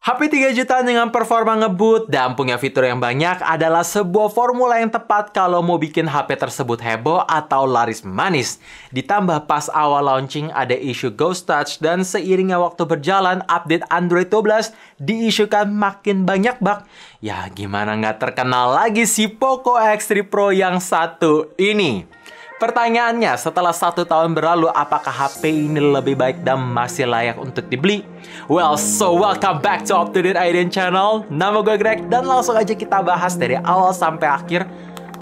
HP 3 jutaan dengan performa ngebut dan punya fitur yang banyak adalah sebuah formula yang tepat kalau mau bikin HP tersebut heboh atau laris manis. Ditambah pas awal launching ada isu Ghost Touch dan seiringnya waktu berjalan update Android 12 diisukan makin banyak bug. Ya gimana nggak terkenal lagi si Poco X3 Pro yang satu ini. Pertanyaannya, setelah 1 tahun berlalu, apakah HP ini lebih baik dan masih layak untuk dibeli? Well, so welcome back to Up to Date Aiden Channel. Nama gue Greg, dan langsung aja kita bahas dari awal sampai akhir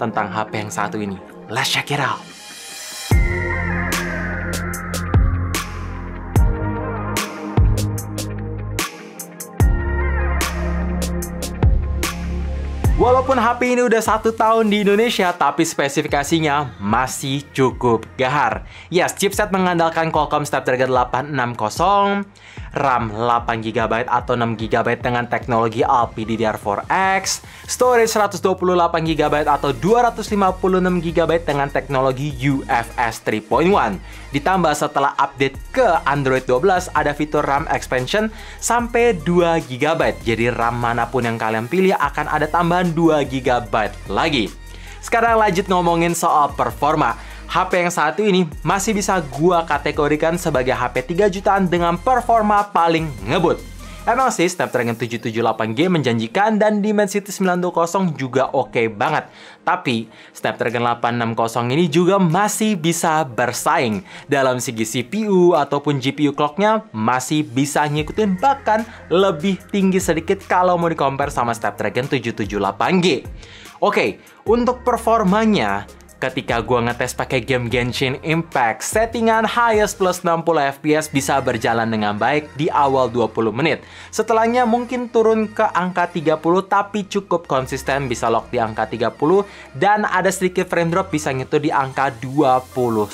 tentang HP yang satu ini. Let's check it out. Walaupun HP ini udah 1 tahun di Indonesia, tapi spesifikasinya masih cukup gahar. Yes, chipset mengandalkan Qualcomm Snapdragon 860, RAM 8GB atau 6GB dengan teknologi LPDDR4X, storage 128GB atau 256GB dengan teknologi UFS 3.1. Ditambah setelah update ke Android 12, ada fitur RAM expansion sampai 2GB. Jadi RAM manapun yang kalian pilih akan ada tambahan 2GB lagi. Sekarang lanjut ngomongin soal performa. HP yang satu ini masih bisa gua kategorikan sebagai HP 3 jutaan dengan performa paling ngebut. Emang sih Snapdragon 778G menjanjikan dan Dimensity 920 juga oke banget. Tapi Snapdragon 860 ini juga masih bisa bersaing. Dalam segi CPU ataupun GPU clocknya masih bisa ngikutin, bahkan lebih tinggi sedikit kalau mau di-compare sama Snapdragon 778G. Oke, untuk performanya, ketika gua ngetes pakai game Genshin Impact, settingan highest plus 60 fps bisa berjalan dengan baik di awal 20 menit. Setelahnya mungkin turun ke angka 30 tapi cukup konsisten, bisa lock di angka 30 dan ada sedikit frame drop bisa nyentuh di angka 21.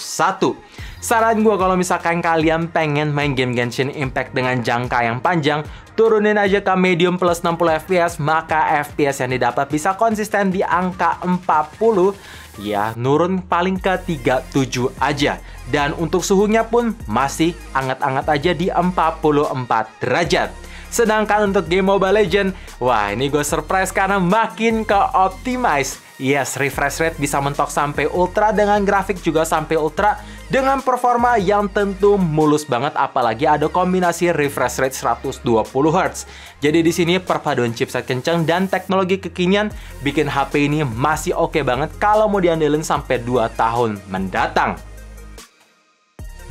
Saran gue kalau misalkan kalian pengen main game Genshin Impact dengan jangka yang panjang, turunin aja ke medium plus 60 fps, maka fps yang didapat bisa konsisten di angka 40. Ya, nurun paling ke 37 aja. Dan untuk suhunya pun masih anget-anget aja di 44 derajat. Sedangkan untuk game Mobile Legends, wah ini gue surprise karena makin ke optimize. Yes, refresh rate bisa mentok sampai ultra dengan grafik juga sampai ultra dengan performa yang tentu mulus banget, apalagi ada kombinasi refresh rate 120Hz. Jadi di sini perpaduan chipset kencang dan teknologi kekinian bikin HP ini masih oke banget kalau mau diandelin sampai 2 tahun mendatang.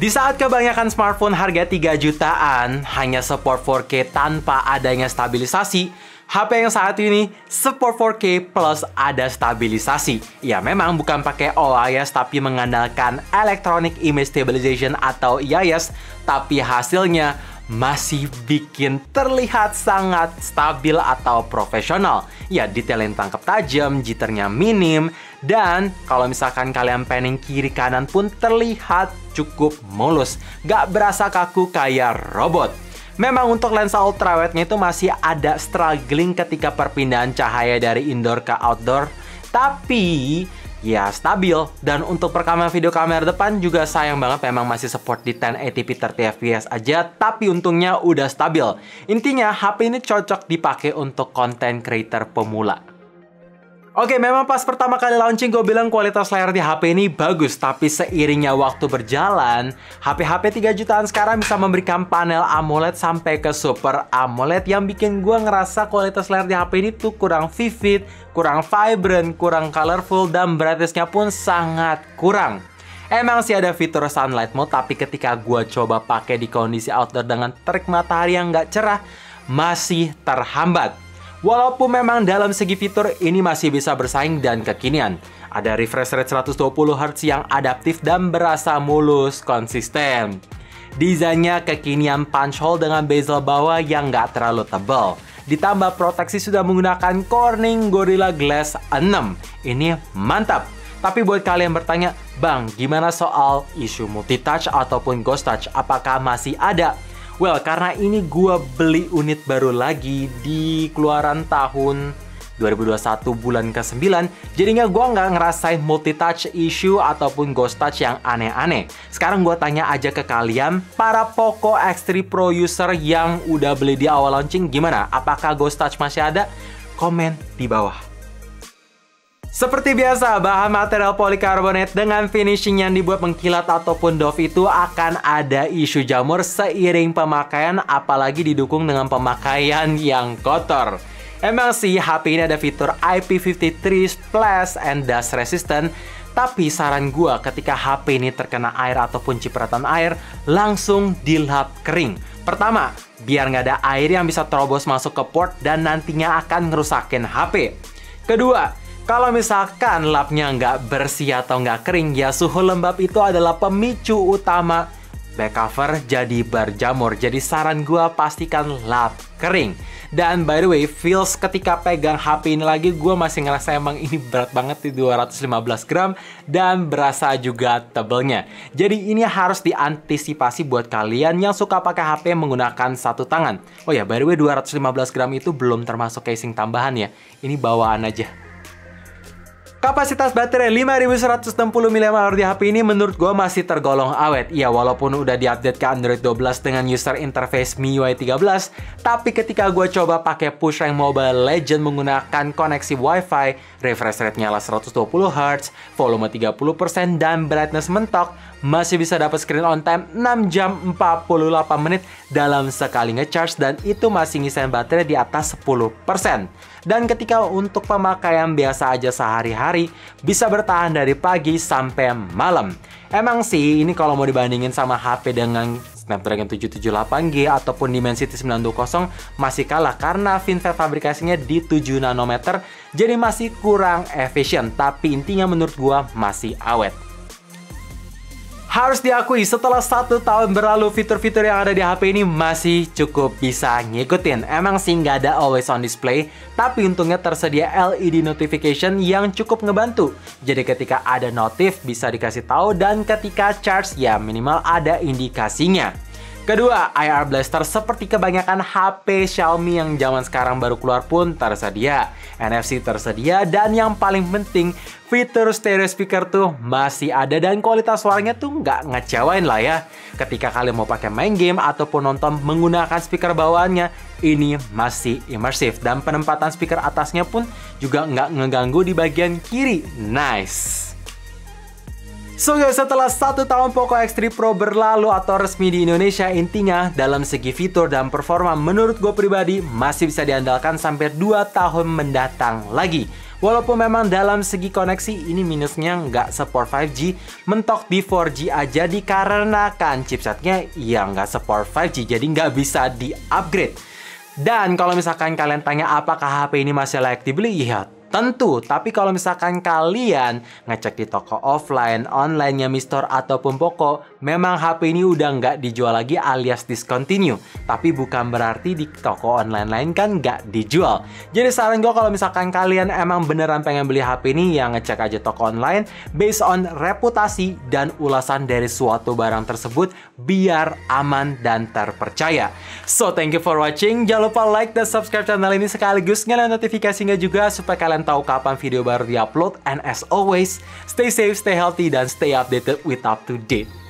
Di saat kebanyakan smartphone harga 3 jutaan hanya support 4K tanpa adanya stabilisasi, HP yang saat ini support 4K plus ada stabilisasi. Ya memang bukan pakai OIS tapi mengandalkan Electronic Image Stabilization atau EIS, tapi hasilnya masih bikin terlihat sangat stabil atau profesional. Ya, detail yang tangkap tajam, jitternya minim, dan kalau misalkan kalian panning kiri kanan pun terlihat cukup mulus. Gak berasa kaku kayak robot. Memang untuk lensa ultrawide-nya itu masih ada struggling ketika perpindahan cahaya dari indoor ke outdoor, tapi ya stabil. Dan untuk perekaman video kamera depan juga sayang banget memang masih support di 1080p 30fps aja, tapi untungnya udah stabil. Intinya HP ini cocok dipakai untuk content creator pemula. Oke, memang pas pertama kali launching gue bilang kualitas layar di HP ini bagus, tapi seiringnya waktu berjalan, HP-HP 3 jutaan sekarang bisa memberikan panel AMOLED sampai ke Super AMOLED yang bikin gue ngerasa kualitas layar di HP ini tuh kurang vivid, kurang vibrant, kurang colorful, dan brightness-nya pun sangat kurang. Emang sih ada fitur sunlight mode, tapi ketika gue coba pakai di kondisi outdoor dengan terik matahari yang nggak cerah, masih terhambat. Walaupun memang dalam segi fitur ini masih bisa bersaing dan kekinian. Ada refresh rate 120Hz yang adaptif dan berasa mulus, konsisten. Desainnya kekinian punch hole dengan bezel bawah yang nggak terlalu tebal. Ditambah proteksi sudah menggunakan Corning Gorilla Glass 6. Ini mantap. Tapi buat kalian bertanya, Bang, gimana soal isu multi-touch ataupun ghost touch? Apakah masih ada? Well, karena ini gua beli unit baru lagi di keluaran tahun 2021 bulan ke-9, jadinya gue nggak ngerasain multi-touch issue ataupun ghost touch yang aneh-aneh. Sekarang gue tanya aja ke kalian, para Poco X3 Pro user yang udah beli di awal launching, gimana? Apakah ghost touch masih ada? Komen di bawah. Seperti biasa, bahan material polikarbonat dengan finishing yang dibuat mengkilat ataupun doff itu akan ada isu jamur seiring pemakaian, apalagi didukung dengan pemakaian yang kotor. Emang sih HP ini ada fitur IP53 Splash and Dust Resistant, tapi saran gua ketika HP ini terkena air ataupun cipratan air, langsung dilap kering. Pertama, biar nggak ada air yang bisa terobos masuk ke port dan nantinya akan ngerusakin HP. Kedua, kalau misalkan lapnya nggak bersih atau nggak kering, ya suhu lembab itu adalah pemicu utama back cover jadi berjamur. Jadi saran gua pastikan lap kering. Dan by the way, feels ketika pegang HP ini lagi, gue masih ngerasa emang ini berat banget di 215 gram dan berasa juga tebelnya. Jadi ini harus diantisipasi buat kalian yang suka pakai HP menggunakan satu tangan. Oh ya, by the way 215 gram itu belum termasuk casing tambahan ya. Ini bawaan aja. Kapasitas baterai 5160 mAh di HP ini menurut gue masih tergolong awet. Ya, walaupun udah diupdate ke Android 12 dengan user interface MIUI 13, tapi ketika gue coba pakai push rank Mobile Legends menggunakan koneksi Wi-Fi, refresh rate-nya 120 Hz, volume 30% dan brightness mentok, masih bisa dapat screen on time 6 jam 48 menit dalam sekali ngecharge dan itu masih ngisain baterai di atas 10%. Dan ketika untuk pemakaian biasa aja sehari-hari, bisa bertahan dari pagi sampai malam. Emang sih, ini kalau mau dibandingin sama HP dengan Snapdragon 778G ataupun Dimensity 920 masih kalah karena FinFET fabrikasinya di 7 nanometer, jadi masih kurang efisien. Tapi intinya menurut gua masih awet. Harus diakui, setelah 1 tahun berlalu, fitur-fitur yang ada di HP ini masih cukup bisa ngikutin. Emang sih nggak ada always on display, tapi untungnya tersedia LED notification yang cukup ngebantu. Jadi ketika ada notif bisa dikasih tahu dan ketika charge ya minimal ada indikasinya. Kedua, IR Blaster seperti kebanyakan HP Xiaomi yang zaman sekarang baru keluar pun tersedia. NFC tersedia dan yang paling penting, fitur stereo speaker tuh masih ada dan kualitas suaranya tuh nggak ngecewain lah ya. Ketika kalian mau pakai main game ataupun nonton menggunakan speaker bawaannya, ini masih imersif dan penempatan speaker atasnya pun juga nggak ngeganggu di bagian kiri. Nice! So guys, setelah 1 tahun Poco X3 Pro berlalu atau resmi di Indonesia, intinya dalam segi fitur dan performa menurut gue pribadi masih bisa diandalkan sampai 2 tahun mendatang lagi. Walaupun memang dalam segi koneksi ini minusnya nggak support 5G, mentok di 4G aja dikarenakan chipsetnya yang nggak support 5G, jadi nggak bisa di-upgrade. Dan kalau misalkan kalian tanya apakah HP ini masih layak dibeli, ya tentu, tapi kalau misalkan kalian ngecek di toko offline, online-nya Mi Store ataupun Poco, memang HP ini udah nggak dijual lagi alias discontinue. Tapi bukan berarti di toko online lain kan nggak dijual. Jadi saran gue kalau misalkan kalian emang beneran pengen beli HP ini, ya ngecek aja toko online based on reputasi dan ulasan dari suatu barang tersebut biar aman dan terpercaya. So, thank you for watching. Jangan lupa like dan subscribe channel ini sekaligus nyalain notifikasinya juga supaya kalian tahu kapan video baru diupload. And as always, stay safe, stay healthy, dan stay updated with up to date.